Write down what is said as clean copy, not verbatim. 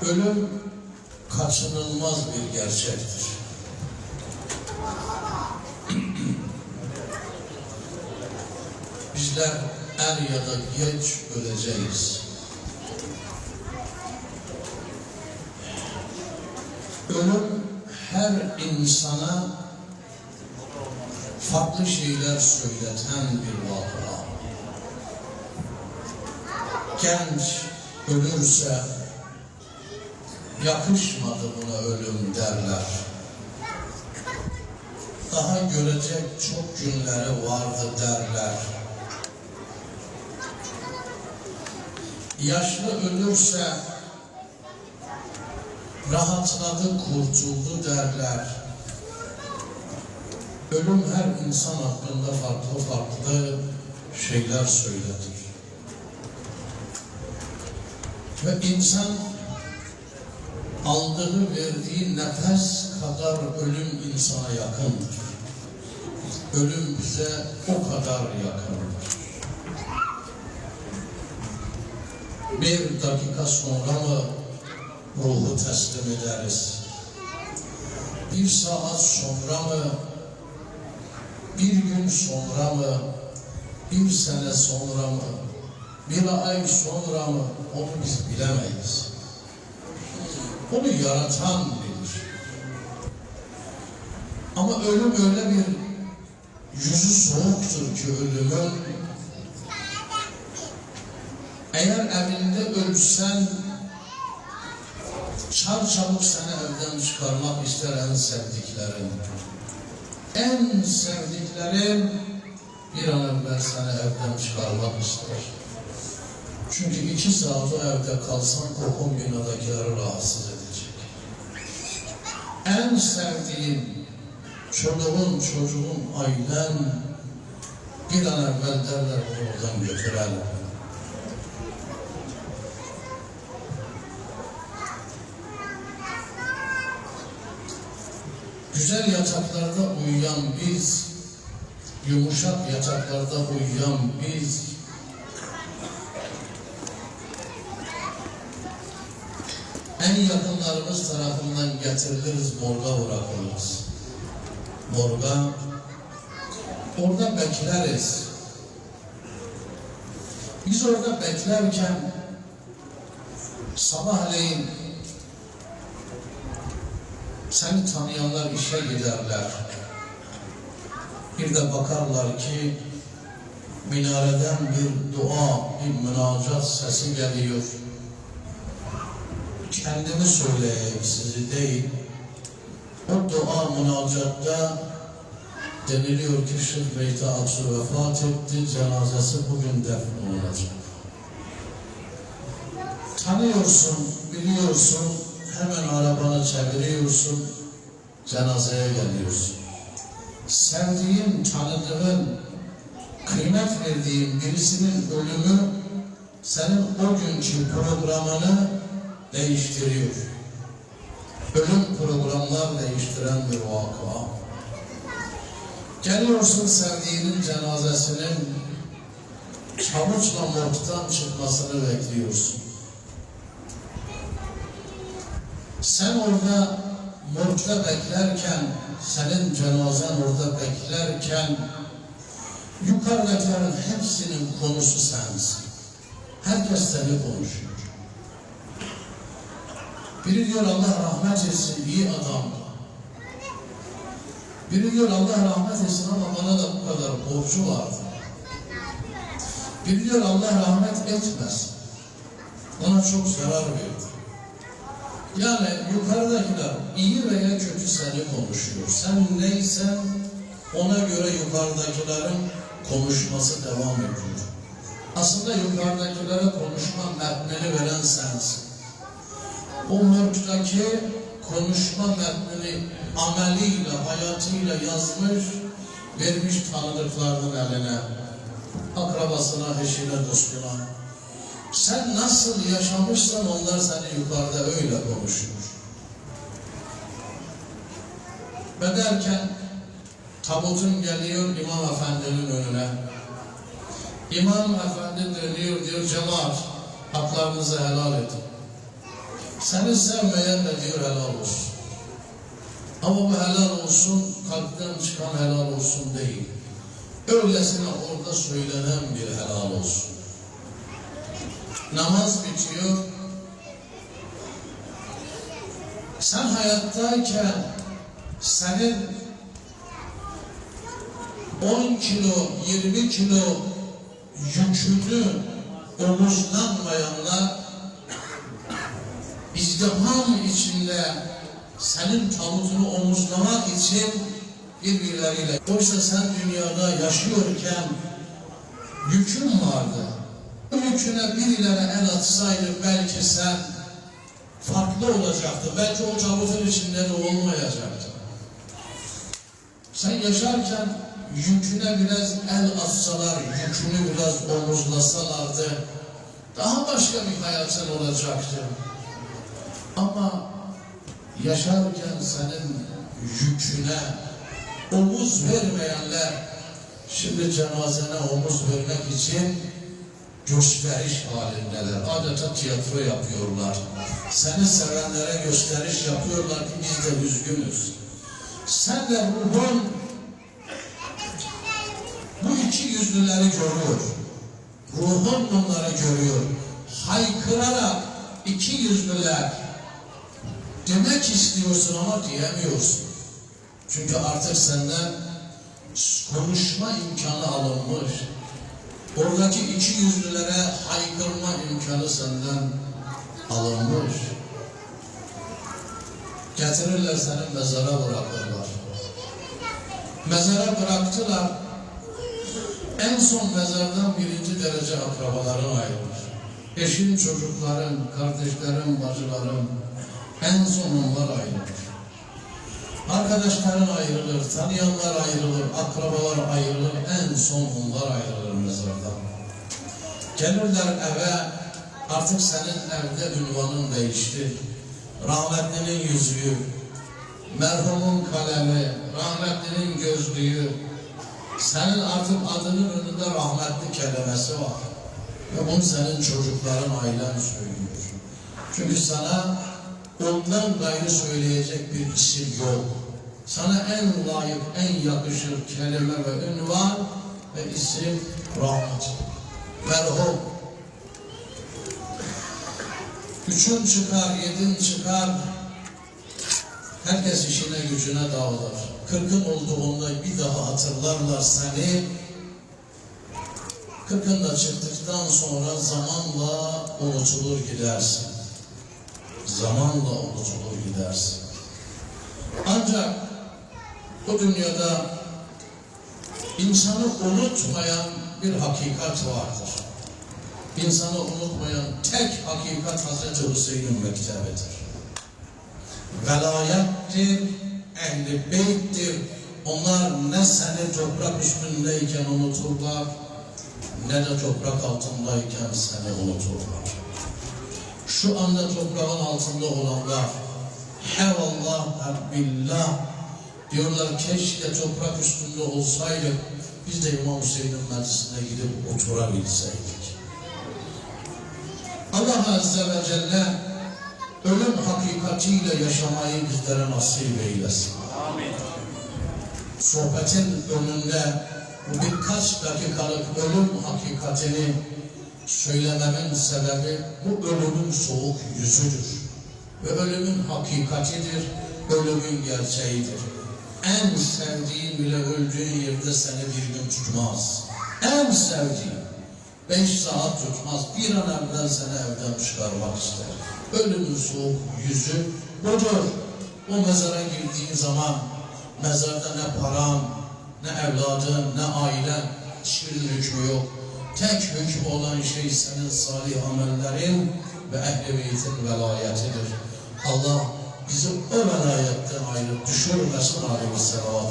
Ölüm kaçınılmaz bir gerçektir. Bizler er ya da geç öleceğiz. Ölüm her insana farklı şeyler söyleten bir vaka. Genç ölürse yakışmadı buna ölüm derler. Daha görecek çok günleri vardı derler. Yaşlı ölürse rahatladı, kurtuldu derler. Ölüm her insan hakkında farklı farklı şeyler söyletir. Ve insan aldığı, verdiği nefes kadar ölüm insana yakındır. Ölüm bize o kadar yakındır. Bir dakika sonra mı ruhu teslim ederiz? Bir saat sonra mı? Bir gün sonra mı? Bir sene sonra mı? Bir ay sonra mı? Onu biz bilemeyiz. Onu yaratan bilir. Ama ölüm öyle bir yüzü soğuktur ki ölümün, eğer evinde ölsen çarçabuk seni evden çıkarmak ister en sevdiklerin. En sevdiklerin bir an evvel seni evden çıkarmak ister. Çünkü 2 saat o evde kalsan kokun binadakileri rahatsız edecek. En sevdiğin çoluğun, çocuğun, ailen bir an evvel derler oradan götürelim. Güzel yataklarda uyuyan biz, yumuşak yataklarda uyuyan biz, en yakınlarımız tarafından getiriliriz, morga bırakılırız. Morga, orada bekleriz. Biz orada beklerken sabahleyin seni tanıyanlar işe giderler. Bir de bakarlar ki minareden bir dua, bir münacat sesi geliyor. Kendimi söyleyeyim, sizi değil. O dua münacatta deniliyor ki Şeyh Beyti Aksu vefat etti, cenazesi bugün defnolunacak. Tanıyorsun, biliyorsun, hemen arabanı çeviriyorsun, cenazeye geliyorsun. Sevdiğin, tanıdığın, kıymet verdiğin birisinin ölümü senin o günkü programını değiştiriyor. Ölüm programlar değiştiren bir vaka. Geliyorsun sevdiğinin cenazesinin çavuçla morgdan çıkmasını bekliyorsun. Sen orada morgda beklerken, senin cenazen orada beklerken yukarıdakilerin hepsinin konusu sensin. Herkes seni konuşuyor. Biri diyor Allah rahmet etsin, iyi adam. Biri diyor Allah rahmet etsin ama bana da bu kadar borcu vardı. Biri diyor Allah rahmet etmez. Bana çok zarar verdi. Yani yukarıdakiler iyi veya kötü seni konuşuyor. Sen neysen ona göre yukarıdakilerin konuşması devam ediyor. Aslında yukarıdakilere konuşma metnini veren sensin. O morgdaki konuşma metnini ameliyle, hayatıyla yazmış, vermiş tanıdıklarının eline, akrabasına, eşine, dostuna. Sen nasıl yaşamışsan onlar seni yukarıda öyle konuşuyor. Ve derken tabutun geliyor İmam Efendi'nin önüne. İmam Efendi dönüyor, diyor cemaat haklarınızı helal edin. Seni sevmeyen de diyor helal olsun. Ama bu helal olsun, kalpten çıkan helal olsun değil. Öylesine orada söylenen bir helal olsun. Namaz bitiyor. Sen hayattayken senin 10 kilo, 20 kilo yükünü omuzlanmayanlar izdiham içinde senin tabutunu omuzlamak için birbirleriyle. Oysa sen dünyada yaşıyorken yükün vardı. Bu yüküne birileri el atsaydı belki sen farklı olacaktı. Belki o tabutun içinde de olmayacaktı. Sen yaşarken yüküne biraz el atsalar, yükünü biraz omuzlasalardı daha başka bir hayatın olacaktı. Ama yaşarken senin yüküne omuz vermeyenler şimdi cenazene omuz vermek için gösteriş halindeler. Adeta tiyatro yapıyorlar. Seni sevenlere gösteriş yapıyorlar ki biz de üzgünüz. Sen de ruhun bu iki yüzlüleri görüyor. Ruhun bunları görüyor. Haykırarak iki yüzlüler demek istiyorsun ama diyemiyorsun. Çünkü artık senden konuşma imkanı alınmış. Oradaki iki yüzlülere haykırma imkanı senden alınmış. Getirirler seni mezara bırakırlar. Mezara bıraktılar. En son mezardan birinci derece akrabaların ayrılır. Eşin, çocukların, kardeşlerin, bacıların en son onlar ayrılır. Arkadaşların ayrılır, tanıyanlar ayrılır, akrabalar ayrılır, en son onlar ayrılır mezardan. Gelirler eve, artık senin evde ünvanın değişti. Rahmetlinin yüzüğü, merhumun kalemi, rahmetlinin gözlüğü, senin artık adının önünde rahmetli kelimesi var. Ve bunu senin çocukların, ailen söylüyor. Çünkü sana ondan gayrı söyleyecek bir isim yok. Sana en layık, en yakışır kelime ve ünvan ve isim rahmet. Merhum. Üçün çıkar, yedin çıkar. Herkes işine gücüne dağılır. 40'ın olduğunda bir daha hatırlarlar seni. 40'ında çıktıktan sonra zamanla unutulur gidersin. Zamanla unutulur gidersin. Ancak bu dünyada insanı unutmayan bir hakikat vardır. İnsanı unutmayan tek hakikat Hazreti Hüseyin'in mektebidir. Velayettir, ehl-i beyttir. Onlar ne seni toprak üstündeyken unuturlar, ne de toprak altındayken seni unuturlar. Şu anda toprağın altında olanlar, hevallah, billah diyorlar, keşke toprak üstünde olsaydık, biz de İmam Hüseyin'in meclisine gidip oturabilseydik. Allah Azze ve Celle ölüm hakikatiyle yaşamayı bizlere nasip eylesin. Amin. Sohbetin önünde bu birkaç dakikalık ölüm hakikatini söylememin sebebi bu ölümün soğuk yüzüdür. Ve ölümün hakikatidir, ölümün gerçeğidir. En sevdiğin bile öldüğün yerde seni bir gün tutmaz. En sevdiğin 5 saat tutmaz, bir an evvel seni evden çıkarmak ister. Ölümün soğuk yüzü budur. O mezara girdiğin zaman mezarda ne paran, ne evladın, ne ailen, hiçbirinin hükmü yok. Tek hükmü olan şey senin salih amellerin ve ehl-i beytin velayetidir. Allah bizi o velayetten ayrı düşürmesin aleyhisselam.